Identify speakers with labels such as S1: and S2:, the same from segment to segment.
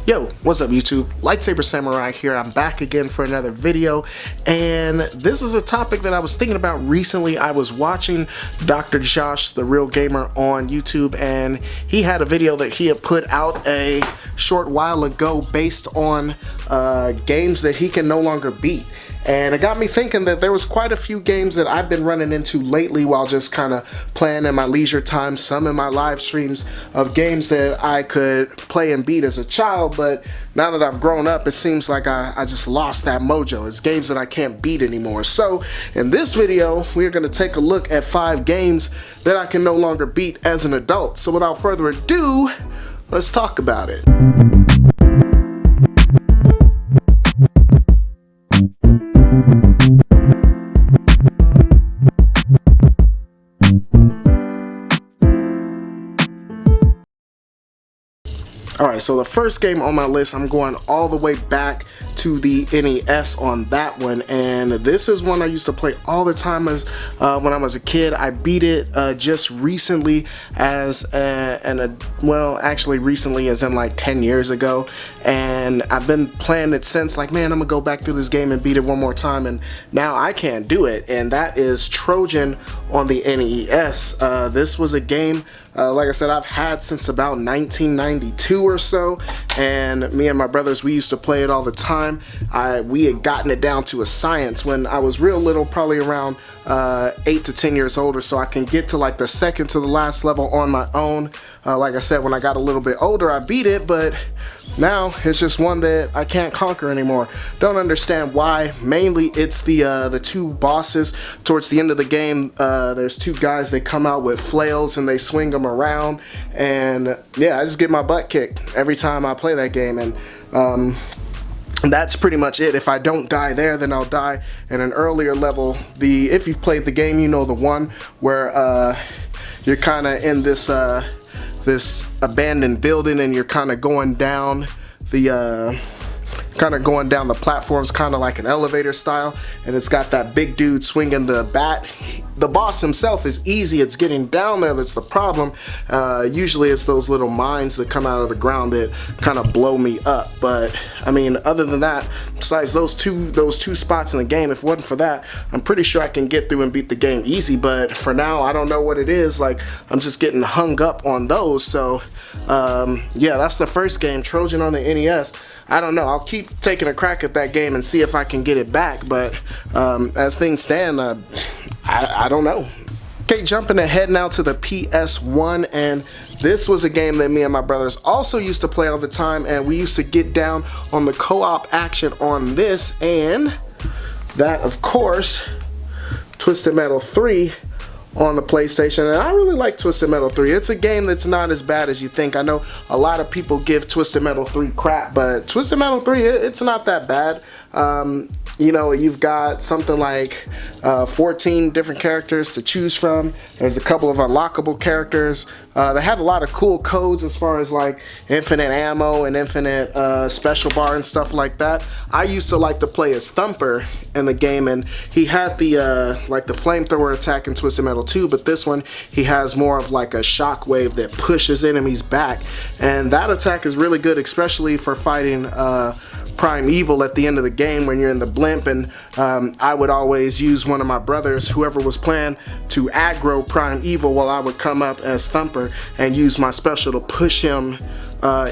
S1: Yo, what's up YouTube? Lightsaber Samurai here. I'm back again for another video, and this is a topic that I was thinking about recently. I was watching Dr. Josh, the Real Gamer, on YouTube, and he had a video that he had put out a short while ago based on games that he can no longer beat. And it got me thinking that there was quite a few games that I've been running into lately while just kind of playing in my leisure time, some in my live streams, of games that I could play and beat as a child, but now that I've grown up, it seems like I just lost that mojo. It's games that I can't beat anymore. So in this video, we're going to take a look at 5 games that I can no longer beat as an adult. So without further ado, let's talk about it. Alright, so the first game on my list, I'm going all the way back to the NES on that one, and this is one I used to play all the time as when I was a kid. I beat it just recently actually recently as in like 10 years ago, and I've been playing it since. Like, man, I'm gonna go back through this game and beat it one more time, and now I can't do it, and that is Trojan on the NES. This was a game, like I said, I've had since about 1992 or so, and me and my brothers, we used to play it all the time. We had gotten it down to a science when I was real little, probably around 8 to 10 years old or so. I can get to like the second to the last level on my own. Like I said, when I got a little bit older, I beat it, but now it's just one that I can't conquer anymore. Don't understand why. Mainly it's the 2 bosses towards the end of the game. There's 2 guys, they come out with flails and they swing them around, and yeah, I just get my butt kicked every time I play that game, and that's pretty much it. If I don't die there, then I'll die in an earlier level. If you've played the game, you know the one where you're kind of in this abandoned building, and you're kind of going down the platforms, kind of like an elevator style, and it's got that big dude swinging the bat. The boss himself is easy. It's getting down there that's the problem. Usually it's those little mines that come out of the ground that kind of blow me up. But I mean, other than that, besides those two spots in the game, if it wasn't for that, I'm pretty sure I can get through and beat the game easy. But for now, I don't know what it is. Like, I'm just getting hung up on those. So yeah, that's the first game, Trojan on the NES. I don't know. I'll keep taking a crack at that game and see if I can get it back. But as things stand, I don't know. Okay, jumping ahead now to the PS1, and this was a game that me and my brothers also used to play all the time, and we used to get down on the co-op action on this, and that, of course, Twisted Metal 3 on the PlayStation. And I really like Twisted Metal 3. It's a game that's not as bad as you think. I know a lot of people give Twisted Metal 3 crap, but Twisted Metal 3, it's not that bad. You know, you've got something like 14 different characters to choose from. There's a couple of unlockable characters. They had a lot of cool codes as far as like infinite ammo and infinite special bar and stuff like that. I used to like to play as Thumper in the game, and he had the like the flamethrower attack in Twisted Metal 2, but this one he has more of like a shockwave that pushes enemies back, and that attack is really good, especially for fighting Prime Evil at the end of the game when you're in the blimp. And I would always use one of my brothers, whoever was playing, to aggro Prime Evil while I would come up as Thumper and use my special to push him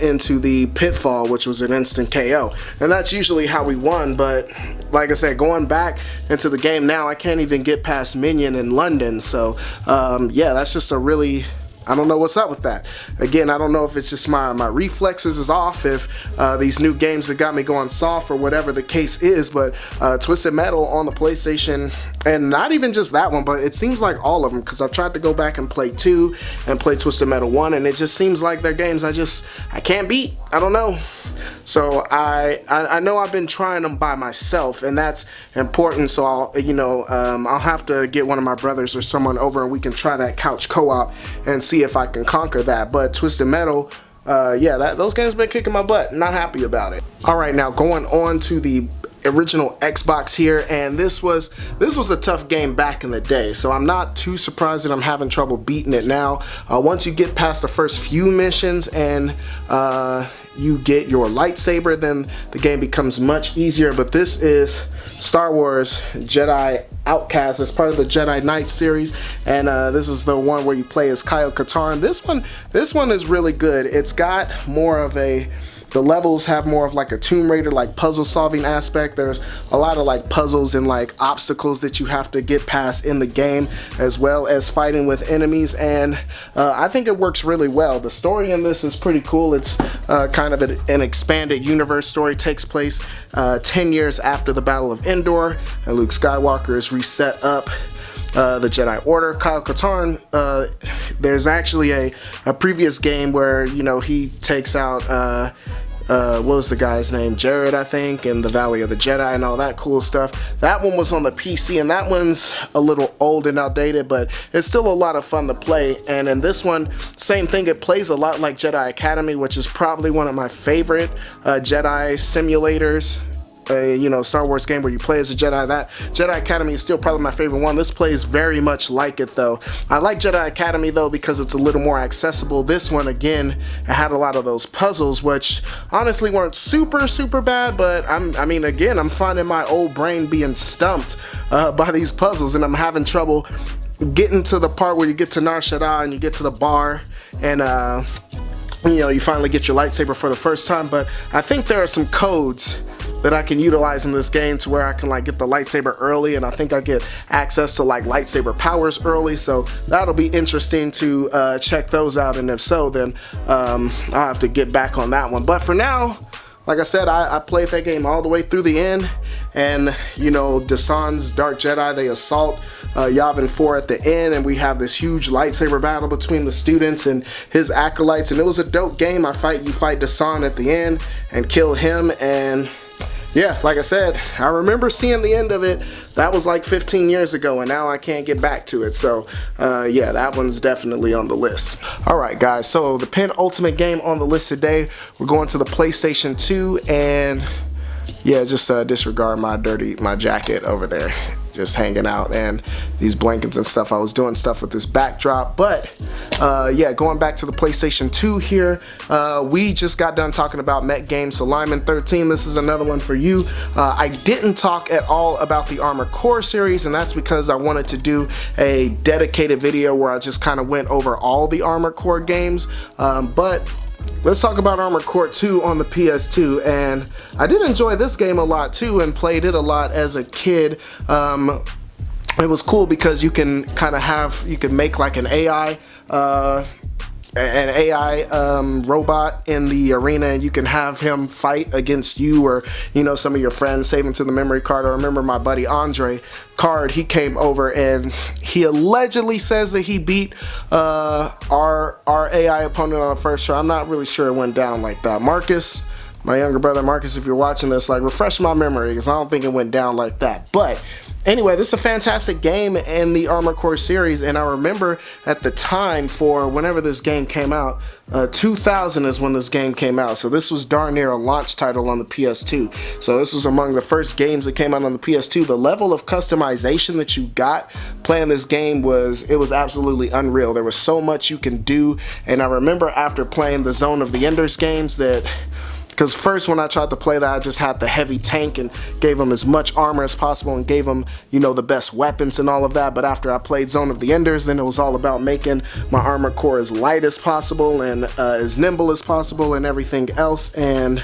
S1: into the pitfall, which was an instant KO. And that's usually how we won. But like I said, going back into the game now, I can't even get past Minion in London. So yeah, that's just a really, I don't know what's up with that. Again, I don't know if it's just my reflexes is off, if these new games have got me going soft, or whatever the case is. But Twisted Metal on the PlayStation, and not even just that one, but it seems like all of them, because I've tried to go back and play 2 and play Twisted Metal 1, and it just seems like they're games I can't beat. I don't know. So I know I've been trying them by myself, and that's important. So I'll have to get one of my brothers or someone over, and we can try that couch co-op and see if I can conquer that. But Twisted Metal, yeah, those games been kicking my butt. Not happy about it. All right, now going on to the original Xbox here, and this was a tough game back in the day, so I'm not too surprised that I'm having trouble beating it now. Once you get past the first few missions and you get your lightsaber, then the game becomes much easier. But this is Star Wars Jedi Outcast. It's part of the Jedi Knight series, and this is the one where you play as Kyle Katarn. This one is really good. It's got more of the levels have more of like a Tomb Raider like puzzle solving aspect. There's a lot of like puzzles and like obstacles that you have to get past in the game, as well as fighting with enemies, and I think it works really well. The story in this is pretty cool. It's kind of an expanded universe story. It takes place 10 years after the Battle of Endor, and Luke Skywalker is reset up the Jedi Order. Kyle Katarn, there's actually a previous game where, you know, he takes out what was the guy's name? Jared, I think, in the Valley of the Jedi and all that cool stuff. That one was on the PC, and that one's a little old and outdated, but it's still a lot of fun to play. And in this one, same thing, it plays a lot like Jedi Academy, which is probably one of my favorite Jedi simulators. You know, Star Wars game where you play as a Jedi. That Jedi Academy is still probably my favorite one. This plays very much like it though. I like Jedi Academy though because it's a little more accessible. This one, again, it had a lot of those puzzles, which honestly weren't super bad, but I mean, again, I'm finding my old brain being stumped by these puzzles, and I'm having trouble getting to the part where you get to Nar Shaddaa and you get to the bar, and you know, you finally get your lightsaber for the first time. But I think there are some codes that I can utilize in this game to where I can like get the lightsaber early, and I think I get access to like lightsaber powers early, so that'll be interesting to check those out, and if so, then I'll have to get back on that one. But for now, like I said, I played that game all the way through the end, and you know, Dasan's Dark Jedi, they assault Yavin 4 at the end, and we have this huge lightsaber battle between the students and his acolytes, and it was a dope game. You fight Dasan at the end and kill him, and yeah, like I said, I remember seeing the end of it. That was like 15 years ago, and now I can't get back to it. So yeah, that one's definitely on the list. Alright guys, so the penultimate game on the list today, we're going to the PlayStation 2, and yeah, just disregard my jacket over there, just hanging out, and these blankets and stuff. I was doing stuff with this backdrop, but yeah, going back to the PlayStation 2 here, we just got done talking about Mech Games, so Lineman 13, this is another one for you. I didn't talk at all about the Armored Core series, and that's because I wanted to do a dedicated video where I just kind of went over all the Armored Core games, but let's talk about Armored Core 2 on the PS2, and I did enjoy this game a lot too and played it a lot as a kid. It was cool because you can kind of make like an AI robot in the arena, and you can have him fight against you or, you know, some of your friends, save him to the memory card. I remember my buddy Andre Card, he came over and he allegedly says that he beat our AI opponent on the first try. I'm not really sure it went down like that. Marcus, my younger brother Marcus, if you're watching this, like, refresh my memory, because I don't think it went down like that. But anyway, this is a fantastic game in the Armored Core series, and I remember at the time, for whenever this game came out, 2000 is when this game came out, so this was darn near a launch title on the PS2. So this was among the first games that came out on the PS2. The level of customization that you got playing this game was absolutely unreal. There was so much you can do, and I remember after playing the Zone of the Enders games that, because first when I tried to play that, I just had the heavy tank and gave him as much armor as possible and gave him, you know, the best weapons and all of that. But after I played Zone of the Enders, then it was all about making my armor core as light as possible and as nimble as possible and everything else. And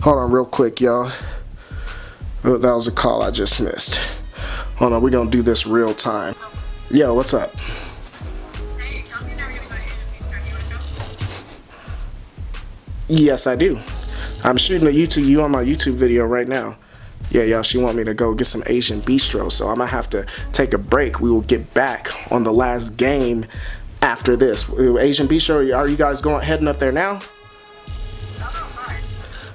S1: hold on real quick, y'all. Oh, that was a call I just missed. Hold on, we're gonna do this real time. Yo, what's up?
S2: Hey, tell me you're never gonna go to Asian Bistro. Do you wanna go?
S1: Yes, I do. I'm shooting you on my YouTube video right now. Yeah, y'all, she want me to go get some Asian Bistro, so I'm gonna have to take a break. We will get back on the last game after this. Asian Bistro, are you guys heading up there now?
S2: I'm outside.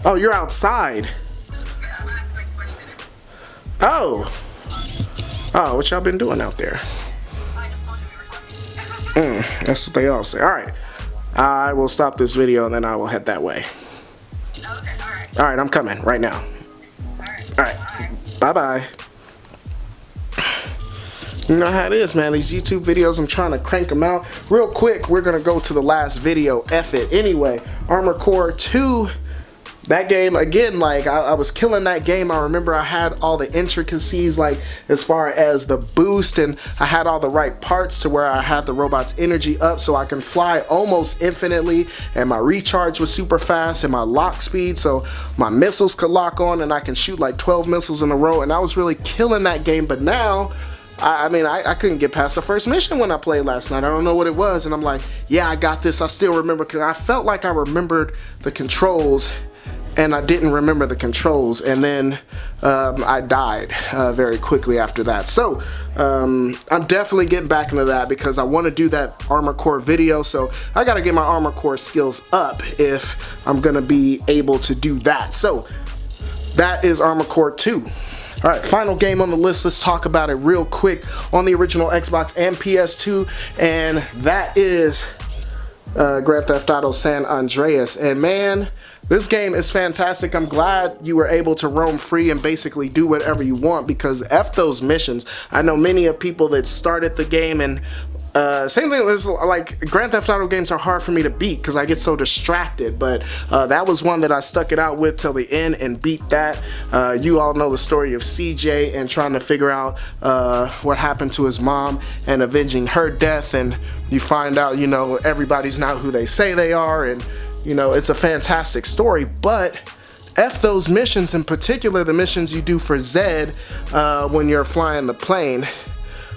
S1: Oh, you're outside.
S2: Yeah, I'm at like 20 minutes.
S1: Oh, what y'all been doing out there?
S2: I just told you we were talking.
S1: That's what they all say. Alright, I will stop this video and then I will head that way.
S2: Okay, alright.
S1: Alright, I'm coming right now. Alright, bye-bye. You know how it is, man. These YouTube videos, I'm trying to crank them out. Real quick, we're going to go to the last video. F it. Anyway, Armored Core 2 that game again, like I was killing that game. I remember I had all the intricacies, like as far as the boost, and I had all the right parts to where I had the robot's energy up so I can fly almost infinitely, and my recharge was super fast, and my lock speed, so my missiles could lock on and I can shoot like 12 missiles in a row, and I was really killing that game. But now I mean, I couldn't get past the first mission when I played last night. I don't know what it was, and I'm like, yeah, I got this. I still remember, because I felt like I remembered the controls and I didn't remember the controls, and then I died very quickly after that. So I'm definitely getting back into that because I want to do that Armor Core video, so I got to get my Armor Core skills up if I'm gonna be able to do that. So that is Armor Core 2. Alright, final game on the list. Let's talk about it real quick on the original Xbox and PS2, and that is Grand Theft Auto San Andreas. And man, this game is fantastic. I'm glad you were able to roam free and basically do whatever you want, because F those missions. I know many of people that started the game, and same thing as like Grand Theft Auto games are hard for me to beat because I get so distracted, but that was one that I stuck it out with till the end and beat that. You all know the story of CJ and trying to figure out what happened to his mom and avenging her death, and you find out, you know, everybody's not who they say they are, and you know, it's a fantastic story. But F those missions, in particular the missions you do for Zed when you're flying the plane.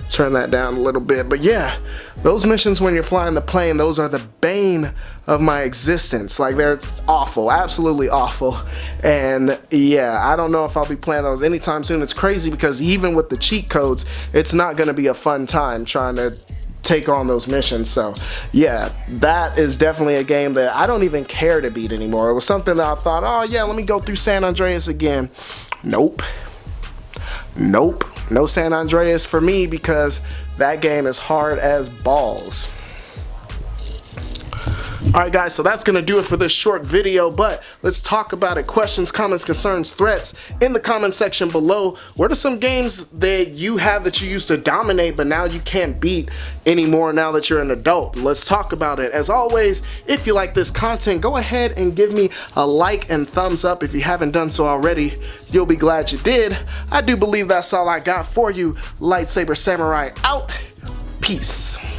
S1: Turn that down a little bit, but yeah, those missions when you're flying the plane, those are the bane of my existence. Like, they're awful, absolutely awful. And yeah, I don't know if I'll be playing those anytime soon. It's crazy because even with the cheat codes, it's not going to be a fun time trying to take on those missions. So yeah, that is definitely a game that I don't even care to beat anymore. It was something that I thought, oh yeah, let me go through San Andreas again. Nope. No San Andreas for me, because that game is hard as balls. Alright guys, so that's going to do it for this short video, but let's talk about it. Questions, comments, concerns, threats in the comment section below. What are some games that you have that you used to dominate but now you can't beat anymore now that you're an adult? Let's talk about it. As always, if you like this content, go ahead and give me a like and thumbs up. If you haven't done so already, you'll be glad you did. I do believe that's all I got for you. Lightsaber Samurai out. Peace.